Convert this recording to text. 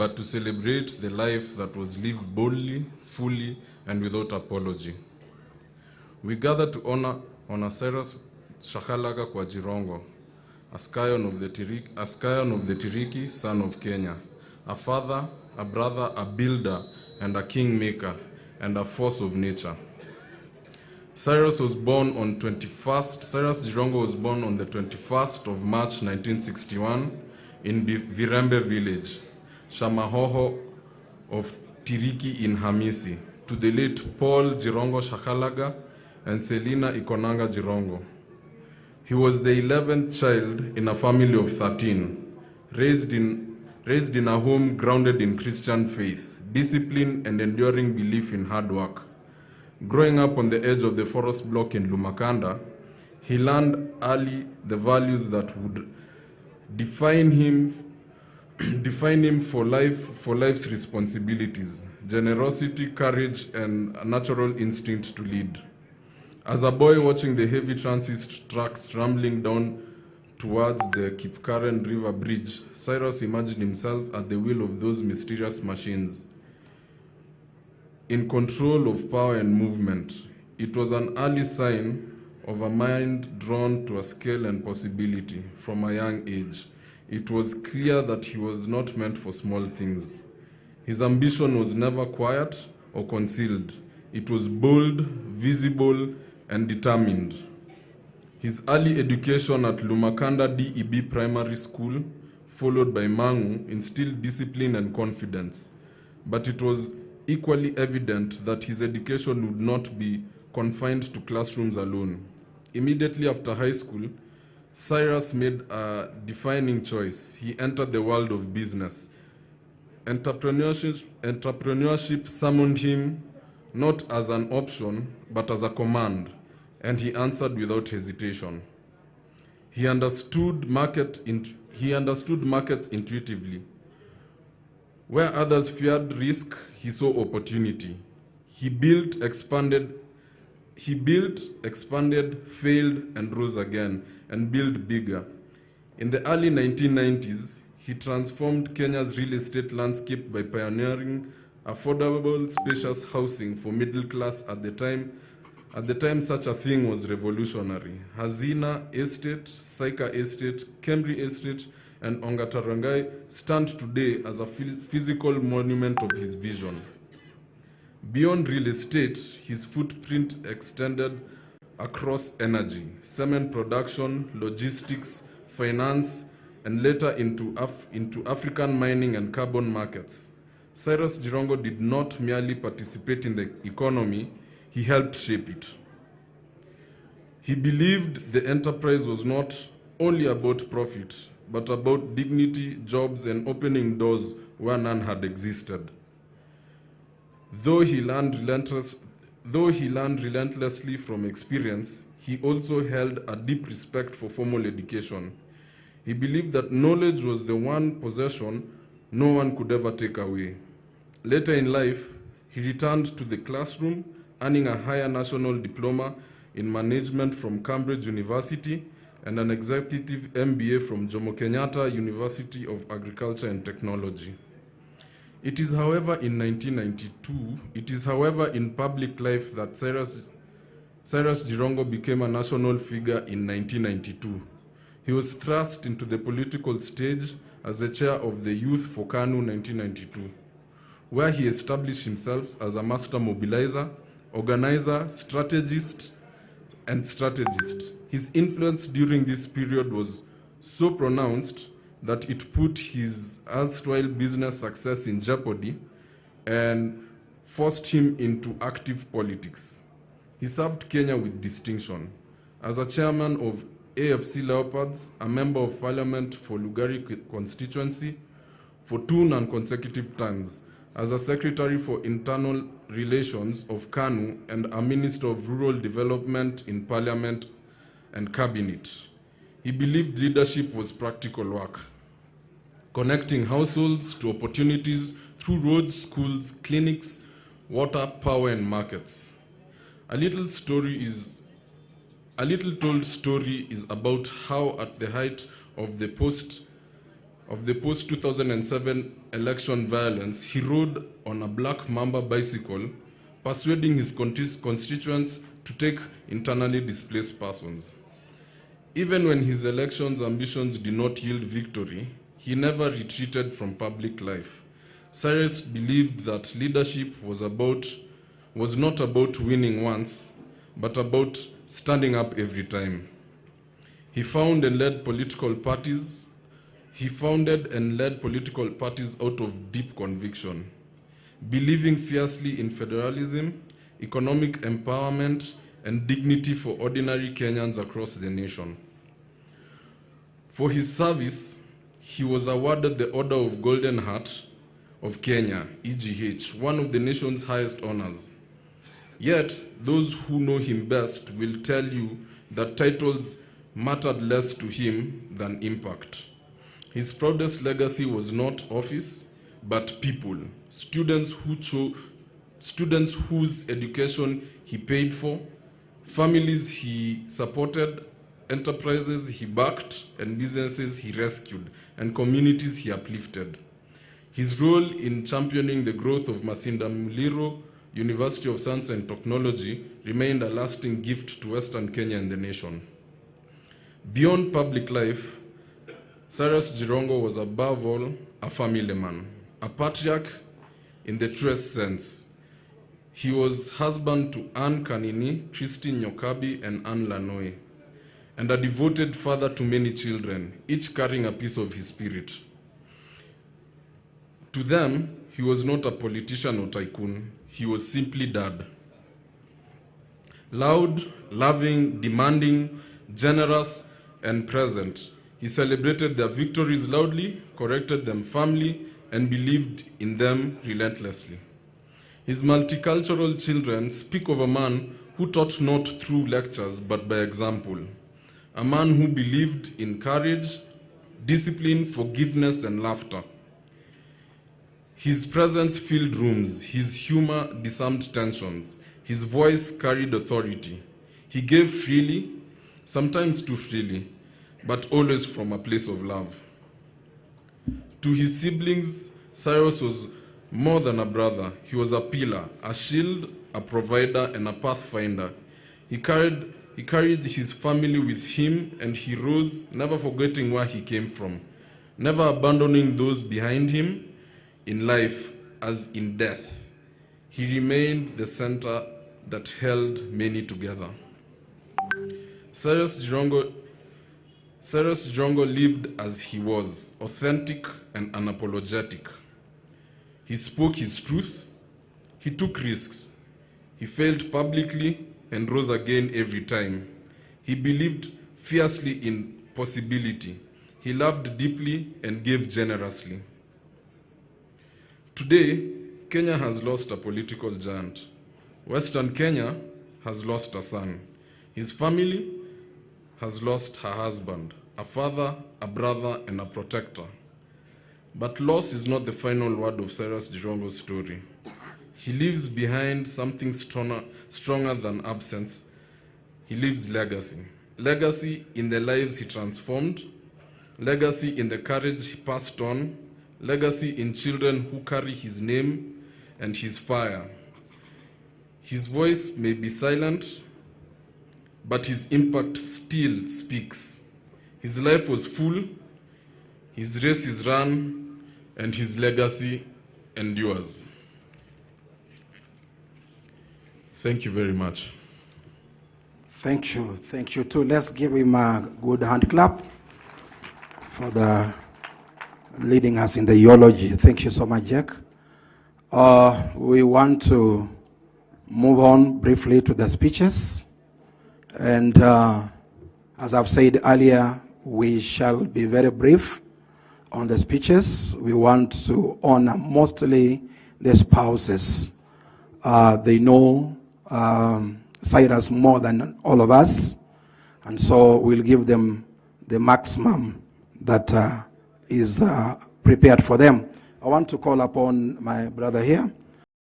but to celebrate the life that was lived boldly, fully, and without apology. We gather to honor Cyrus Shakalaga kwa Jirongo, a scion of the Tiriki, son of Kenya, a father, a brother, a builder, and a kingmaker, and a force of nature. Cyrus Jirongo was born on the 21st of March 1961 in Virembe village, Shamahoho of Tiriki in Hamisi, to the late Paul Jirongo Shakalaga and Selina Ikonanga Jirongo. He was the 11th child in a family of 13, raised in a home grounded in Christian faith, discipline, and enduring belief in hard work. Growing up on the edge of the forest block in Lumakanda, he learned early the values that would define him for life's responsibilities: generosity, courage, and a natural instinct to lead. As a boy watching the heavy transit trucks rambling down towards the Kipkaren River Bridge, Cyrus imagined himself at the wheel of those mysterious machines, in control of power and movement. It was an early sign of a mind drawn to a scale and possibility from a young age. It was clear that he was not meant for small things. His ambition was never quiet or concealed. It was bold, visible, and determined. His early education at Lumakanda DEB Primary School, followed by Mangu, instilled discipline and confidence. But it was equally evident that his education would not be confined to classrooms alone. Immediately after high school, Cyrus made a defining choice. He entered the world of business. Entrepreneurship summoned him not as an option, but as a command, and he answered without hesitation. He understood markets intuitively. Where others feared risk, he saw opportunity. He built, expanded, failed, and rose again, and built bigger. In the early 1990s, he transformed Kenya's real estate landscape by pioneering affordable, spacious housing for middle class. At the time, such a thing was revolutionary. Hazina Estate, Saika Estate, Kemri Estate, and Ongatarangai stand today as a physical monument of his vision. Beyond real estate, his footprint extended across energy, cement production, logistics, finance, and later into African mining and carbon markets. Cyrus Jirongo did not merely participate in the economy, he helped shape it. He believed the enterprise was not only about profit, but about dignity, jobs, and opening doors where none had existed. Though he learned relentlessly from experience, he also held a deep respect for formal education. He believed that knowledge was the one possession no one could ever take away. Later in life, he returned to the classroom, earning a higher national diploma in management from Cambridge University and an executive MBA from Jomo Kenyatta University of Agriculture and Technology. It is, however, in public life that Cyrus Jirongo became a national figure in 1992. He was thrust into the political stage as the chair of the Youth for KANU 1992, where he established himself as a master mobilizer, organizer, strategist. His influence during this period was so pronounced that it put his erstwhile business success in jeopardy and forced him into active politics. He served Kenya with distinction. As a chairman of AFC Leopards, a member of parliament for Lugari constituency for 2 non-consecutive terms, as a secretary for internal relations of KANU and a minister of rural development in parliament and cabinet. He believed leadership was practical work, connecting households to opportunities through roads, schools, clinics, water, power, and markets. A little told story is about how, at the height of the of the post-2007 election violence, he rode on a black Mamba bicycle, persuading his constituents to take internally displaced persons. Even when his election's ambitions did not yield victory, he never retreated from public life. Cyrus believed that leadership was not about winning once, but about standing up every time. He founded and led political parties out of deep conviction, believing fiercely in federalism, economic empowerment, and dignity for ordinary Kenyans across the nation. For his service, he was awarded the Order of Golden Heart of Kenya, EGH, one of the nation's highest honors. Yet, those who know him best will tell you that titles mattered less to him than impact. His proudest legacy was not office, but people, students whose education he paid for, families he supported, enterprises he backed, and businesses he rescued, and communities he uplifted. His role in championing the growth of Masinda Muliro University of Science and Technology remained a lasting gift to Western Kenya and the nation. Beyond public life, Cyrus Jirongo was above all a family man, a patriarch in the truest sense. He was husband to Anne Kanini, Christine Nyokabi, and Anne Lanoe, and a devoted father to many children, each carrying a piece of his spirit. To them, he was not a politician or tycoon. He was simply dad. Loud, loving, demanding, generous, and present. He celebrated their victories loudly, corrected them firmly, and believed in them relentlessly. His multicultural children speak of a man who taught not through lectures but by example, a man who believed in courage, discipline, forgiveness, and laughter. His presence filled rooms, his humor disarmed tensions, his voice carried authority. He gave freely, sometimes too freely, but always from a place of love. To his siblings, Cyrus was more than a brother. He was a pillar, a shield, a provider, and a pathfinder. He carried his family with him, and he rose, never forgetting where he came from, never abandoning those behind him in life as in death. He remained the center that held many together. Cyrus Jirongo lived as he was, authentic and unapologetic. He spoke his truth, he took risks, he failed publicly and rose again every time. He believed fiercely in possibility. He loved deeply and gave generously. Today, Kenya has lost a political giant. Western Kenya has lost a son. His family has lost her husband, a father, a brother, and a protector. But loss is not the final word of Cyrus Jirongo's story. He leaves behind something stronger than absence. He leaves legacy. Legacy in the lives he transformed, legacy in the courage he passed on, legacy in children who carry his name and his fire. His voice may be silent, but his impact still speaks. His life was full, his race is run, and his legacy endures. Thank you very much. Thank you too. Let's give him a good hand clap for the leading us in the eulogy. Thank you so much, Jack. We want to move on briefly to the speeches. And as I've said earlier, we shall be very brief on the speeches. We want to honor mostly the spouses. They know Cyrus more than all of us, and so we'll give them the maximum that is prepared for them. I want to call upon my brother here,